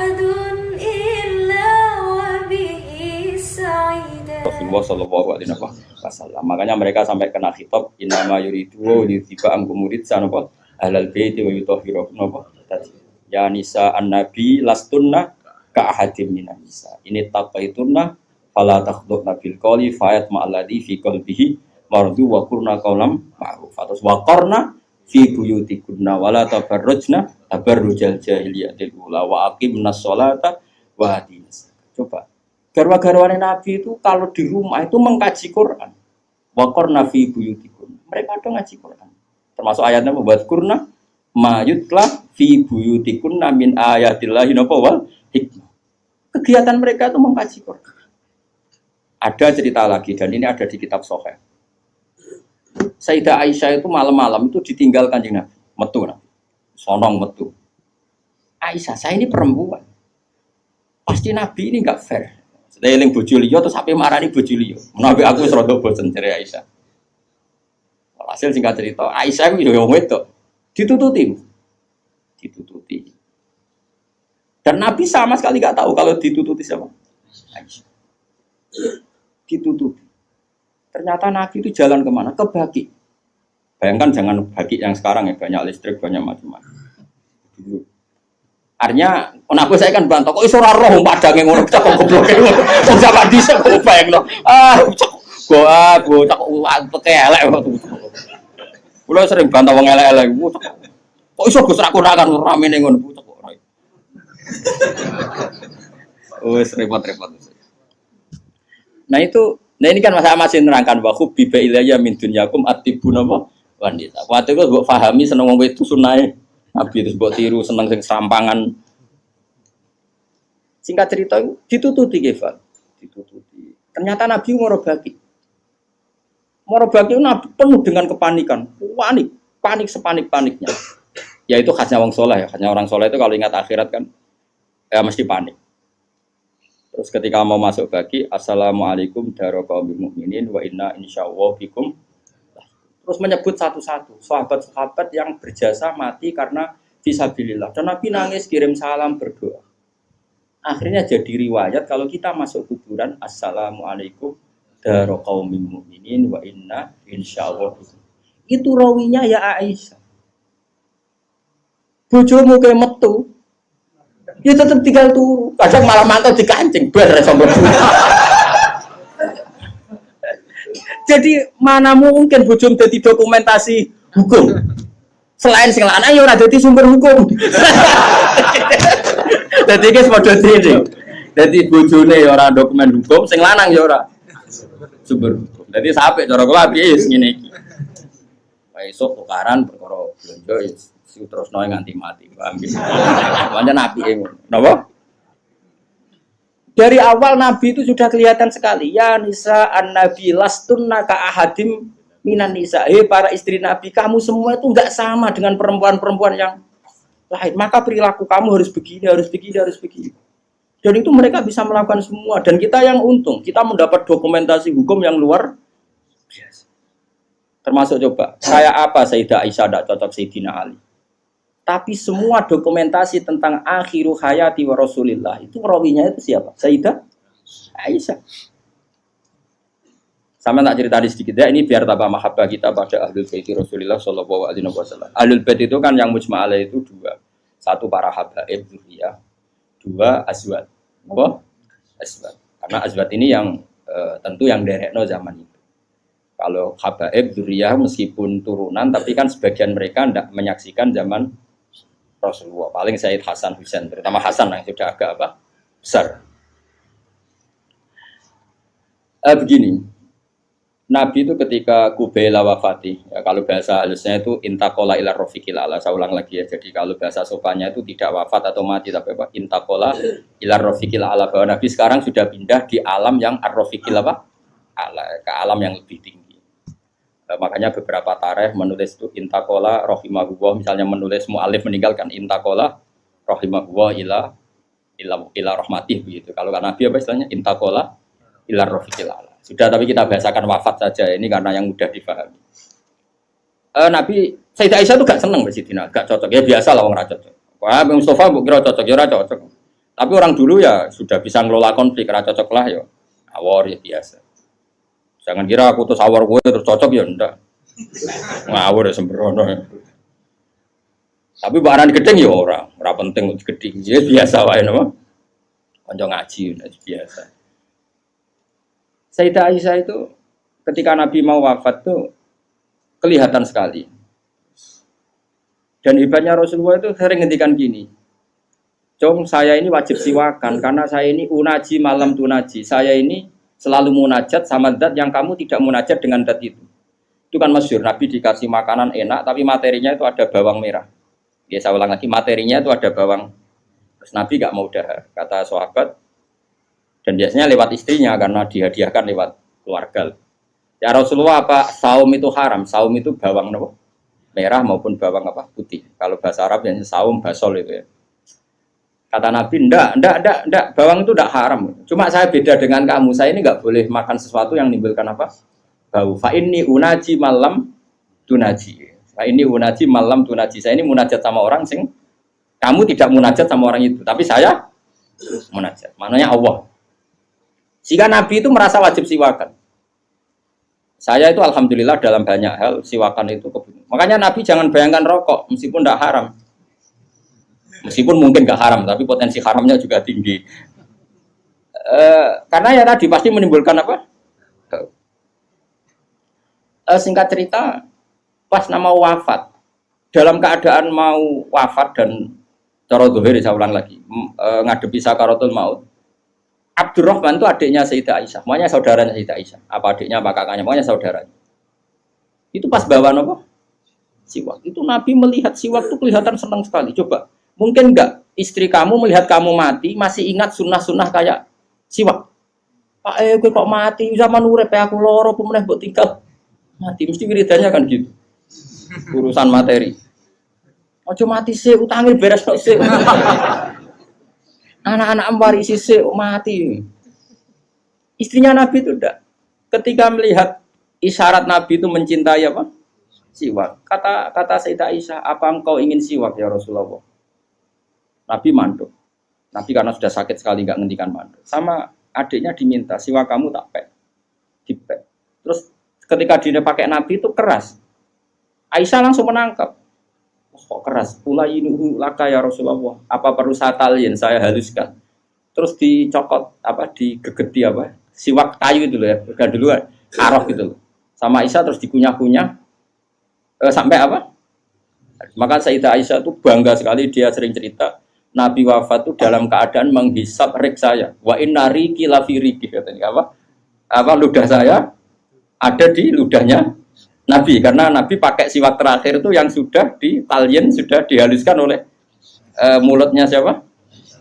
ahadun illa wa bihi sa'ida. Rasulullah Shallallahu Alaihi Wasallam. Makanya mereka sampai kena khitab innama yuridu wa yuthiba murid sanapa ahlal baiti wa yutahhirukum napa ya nisa an-nabi lastunna ka ahadim minan nisa ini taqaitunna fala takhdhuna bil qawli fayat ma'alladhi fi qalbihi mardu wa qurna qawlam ma'ruf atas wa qarna fi buyutikunna wala tabarrujna tabarrujal jahiliyatil ula wa aqimnas sholata wa hadinas. Coba garwa-garwane Nabi itu kalau di rumah itu mengkaji Quran. Wa qarna fi buyutikum. Mereka ada ngaji Quran. Termasuk ayatnya membuat kurna mayutlah fi buyutikunna min ayatillahi wal hikmah. Kegiatan mereka itu mengkaji Quran. Ada cerita lagi dan ini ada di kitab Sahih. Sayyidah Aisyah itu malam-malam itu ditinggal Kanjeng Nabi, metu Nabi. Sonong metu. Aisyah, saya ini perempuan. Pasti Nabi ini enggak fair. Eling bojo liya terus sampe marani bojo liya. Menawi aku wis rada bosen jare Aisyah. Hasil singkat cerita, Aisyah itu yo wedok. Ditututi. Dan Nabi sama sekali enggak tahu kalau ditututi siapa. Aisyah. Ditututi. Ternyata Nabi itu jalan kemana? Ke Baqi. Bayangkan jangan Baqi yang sekarang ya, banyak listrik, banyak macam-macam. Dulu. Artinya, aku saya kan bantah, kok iso ora roh padange ngono cek goblok ngono. Wong sampe dhisik kok bayangno. Cek elek waktu. Kulo sering bantah wong elek-elek. Kok iso Gus ra konakan ramene ngono cek kok ora. Wes repot-repot. Nah ini kan masih nerangkan wa khubbiba ilayya min dunyakum atibun apa wanita. Waktu itu mbok pahami seneng wong wedok sunahe. Nabi itu buat tiru seneng sing serampangan. Singkat cerita ditututi Kefal, ditututi. Ternyata Nabi Baqi itu Nabi penuh dengan kepanikan, panik sepanik-paniknya. Ya itu khasnya orang soleh ya, khasnya orang soleh itu kalau ingat akhirat kan, ya mesti panik. Terus ketika mau masuk Baqi, assalamualaikum daraqaumil mukminin wa inna insyaallah bikum. Terus menyebut satu-satu sahabat-sahabat yang berjasa mati karena fisabilillah. Dan Nabi nangis kirim salam berdoa. Akhirnya jadi riwayat kalau kita masuk kuburan assalamualaikum daraqaumil mukminin wa inna insyaallah. Itu rawinya ya Aisyah. Bojomu ke metu. Ya tetap tinggal turu. Kadang malah mantau dikancing bar sombong. Jadi mana mungkin bojom dadi dokumentasi hukum. Selain sing lanang ya ora dadi sumber hukum. Dadi iki padha dene. Dadi bojone ya ora dokumen hukum, sing lanang ya ora sumber hukum. Dadi sampe cara kula piye wis ngene iki. Wae esuk tukaran perkara blonjo wis terusno nganti mati. Paham iki. Pancen apike ngono. Napa? Dari awal Nabi itu sudah kelihatan sekali. Ya nisa an-nabi lastunna ka ahadim minan nisa. Para istri Nabi, kamu semua itu enggak sama dengan perempuan-perempuan yang lain. Maka perilaku kamu harus begini. Dan itu mereka bisa melakukan semua. Dan kita yang untung, kita mendapat dokumentasi hukum yang luar biasa. Termasuk coba, kayak apa Sayyidah Aisyah tidak cocok Sayyidina Ali. Tapi semua dokumentasi tentang akhiru hayati wa Rasulillah itu rawinya itu siapa? Sayyidah Aisyah. Sama tak cerita sedikit ya, ini biar tambah mahabbah kita pada Ahlul Bait Rasulullah sallallahu alaihi wasallam. Ahlul Bait itu kan yang mujma' alaih itu dua. Satu para habaib dzurriyyah, dua azwaj. Apa? Azwaj. Karena azwaj ini yang tentu yang derekno zaman itu. Kalau habaib dzurriyyah meskipun turunan tapi kan sebagian mereka tidak menyaksikan zaman Rasulullah, paling Sayyid Hasan Husain, terutama Hasan yang sudah agak besar. Begini, Nabi itu ketika Kubaila wafati, ya, kalau bahasa halusnya itu intakola ila rofiqil ala, saya ulang lagi ya, jadi kalau bahasa sopannya itu tidak wafat atau mati, tapi apa? Intakola ila rofiqil ala, bahwa Nabi sekarang sudah pindah di alam yang ar-rofiqil ala, ke alam yang lebih tinggi. Makanya beberapa tarikh menulis itu intakola rohimahullah, misalnya menulis mu'alif meninggalkan intakola rohimahullah ila rahmatih begitu. Kalau kan Nabi apa istilahnya intakola ila rofiqil ala. Sudah, tapi kita bahasakan wafat saja ini karena yang mudah difahami. Nabi Sayyidah Aisyah itu gak seneng Sidina, gak cocok. Ya biasa lah orang cocok. Wah, Mustafa mbok kira cocok, ya ora cocok. Tapi orang dulu ya sudah bisa ngelola konflik, karena cocok lah ya. Awor ya biasa. Jangan kira aku tuh sawar gue terus cocok ya ndak. Ngawur ya sembrono. Tapi barang gedeng ya ora penting gedeng. Ya biasa wae napa. Kanca ngaji biasa. Sayyidah Aisyah itu ketika Nabi mau wafat tuh kelihatan sekali. Dan hebatnya Rasulullah itu sering ngendikan gini. Jom saya ini wajib siwakan karena saya ini unaji malam tunaji. Saya ini selalu munajat sama zat yang kamu tidak munajat dengan zat itu. Itu kan masyhur, Nabi dikasih makanan enak tapi materinya itu ada bawang merah. Ya saya ulang lagi, materinya itu ada bawang. Terus Nabi gak mau dahar, kata sahabat. Dan biasanya lewat istrinya karena dihadiahkan lewat keluarga. Ya Rasulullah, apa saum itu haram? Saum itu bawang merah maupun bawang putih. Kalau bahasa Arab yang saum basol itu ya. Kata Nabi, enggak, bawang itu enggak haram. Cuma saya beda dengan kamu, saya ini enggak boleh makan sesuatu yang menimbulkan bau. Fa inni unaji malam tunaji. Fa inni unaji malam tunaji. Saya ini munajat sama orang sing kamu tidak munajat sama orang itu, tapi saya munajat. Maknanya Allah. Jika Nabi itu merasa wajib siwakan. Saya itu alhamdulillah dalam banyak hal siwakan itu kebutuhan. Makanya Nabi jangan bayangkan rokok meskipun enggak haram. Meskipun mungkin gak haram, tapi potensi haramnya juga tinggi. Karena ya tadi pasti menimbulkan singkat cerita, pas nama wafat, dalam keadaan mau wafat dan cara dohir, saya ulang lagi, ngadepi sakaratul maut. Abdurrahman itu adiknya Sayyidah Aisyah, makanya saudaranya Sayyidah Aisyah. Apa adiknya, apa kakaknya, makanya saudaranya. Itu pas bawa siwak. Itu Nabi melihat siwak itu kelihatan senang sekali. Coba. Mungkin enggak istri kamu melihat kamu mati masih ingat sunnah-sunnah kayak siwak. Pak gue kok mati zaman urip aku loro pemeneh mbok tinggal mati mesti wiridannya kan gitu. Urusan materi. Ojo mati sih utangi beres kok sih. Anak-anak warisi sih mati. Istrinya Nabi itu enggak. Ketika melihat isyarat Nabi itu mencintai siwak. Kata Sayyidah Aisyah, apa engkau ingin siwak ya Rasulullah? Nabi manduk. Nabi karena sudah sakit sekali nggak ngendikan manduk. Sama adiknya diminta, siwak kamu tak pek. Dipek. Terus ketika dia pakai Nabi itu keras. Aisyah langsung menangkap. Oh, kok keras? Ulayinuhu laka ya Rasulullah. Apa perlu saya talin, saya haluskan. Terus dicokot, digegeti siwak kayu itu loh ya. Bukan dulu arok gitu loh. Sama Aisyah terus dikunyah-kunyah. Sampai Maka Sayyidah Aisyah itu bangga sekali, dia sering cerita. Nabi wafat itu dalam keadaan menghisap rik saya. Wa inna riki lafi riki katanya ludah saya ada di ludahnya Nabi karena Nabi pakai siwak terakhir itu yang sudah ditalien, sudah dihaluskan oleh mulutnya siapa?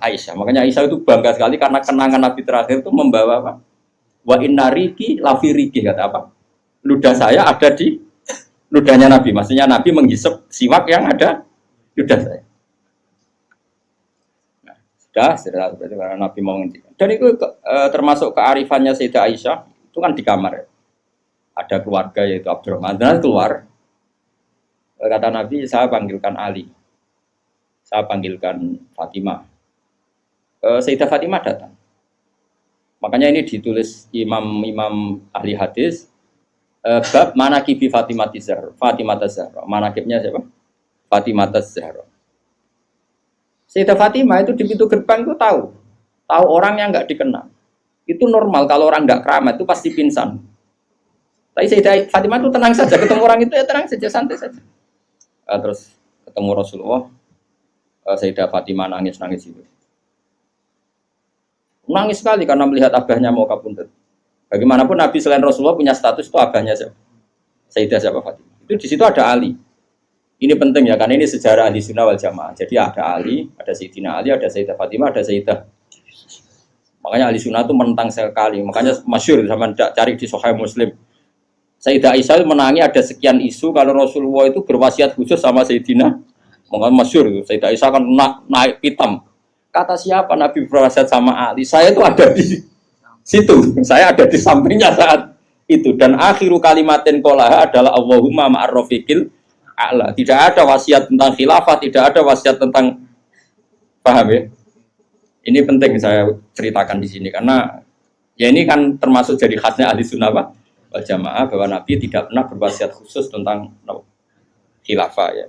Aisyah. Makanya Aisyah itu bangga sekali karena kenangan Nabi terakhir itu membawa wa inna riki lafi riki kata ludah saya ada di ludahnya Nabi. Maksudnya Nabi menghisap siwak yang ada ludah saya. Sudah berarti karena Nabi mau ngendikan. Dan itu termasuk kearifannya Sayyidah Aisyah, itu kan di kamar ya. Ada keluarga yaitu Abdurrahman. Dan keluar, kata Nabi, saya panggilkan Ali. Saya panggilkan Fatimah. Sayyidah Fatimah datang. Makanya ini ditulis imam ahli hadis, bab manakibi Fatimah Zahra. Manakibnya siapa? Fatimah Zahra. Sayyidah Fatimah itu di pintu gerbang itu tahu orang yang nggak dikenal. Itu normal kalau orang nggak keramat itu pasti pingsan. Tapi Sayyidah Fatimah itu tenang saja, ketemu orang itu ya tenang saja, santai saja. Terus ketemu Rasulullah, Sayyidah Fatimah nangis itu. Nangis sekali karena melihat abahnya mau kabundut. Bagaimanapun Nabi selain Rasulullah punya status itu abahnya siapa? Sayyidah siapa Fatimah. Itu di situ ada Ali. Ini penting ya, karena ini sejarah ahli sunnah wal jamaah. Jadi ada Ali, ada Sayyidina Ali, ada Sayyidah Fatimah, ada Sayyidah. Makanya ahli sunnah itu menentang sekali. Makanya masyhur sama cari di Sahih Muslim. Sayyidah Aisyah menangi ada sekian isu kalau Rasulullah itu berwasiat khusus sama Sayyidina. Makanya masyhur Sayyidah Aisyah kan naik pitam. Kata siapa Nabi berwasiat sama Ali? Saya itu ada di situ. Saya ada di sampingnya saat itu. Dan akhiru kalimatin qolaha adalah Allahumma ma'ar rafiqil a'la. Tidak ada wasiat tentang khilafah, tidak ada wasiat tentang, paham ya? Ini penting saya ceritakan di sini karena ya ini kan termasuk jadi khasnya ahli sunnah wal jamaah bahwa Nabi tidak pernah berwasiat khusus tentang khilafah ya.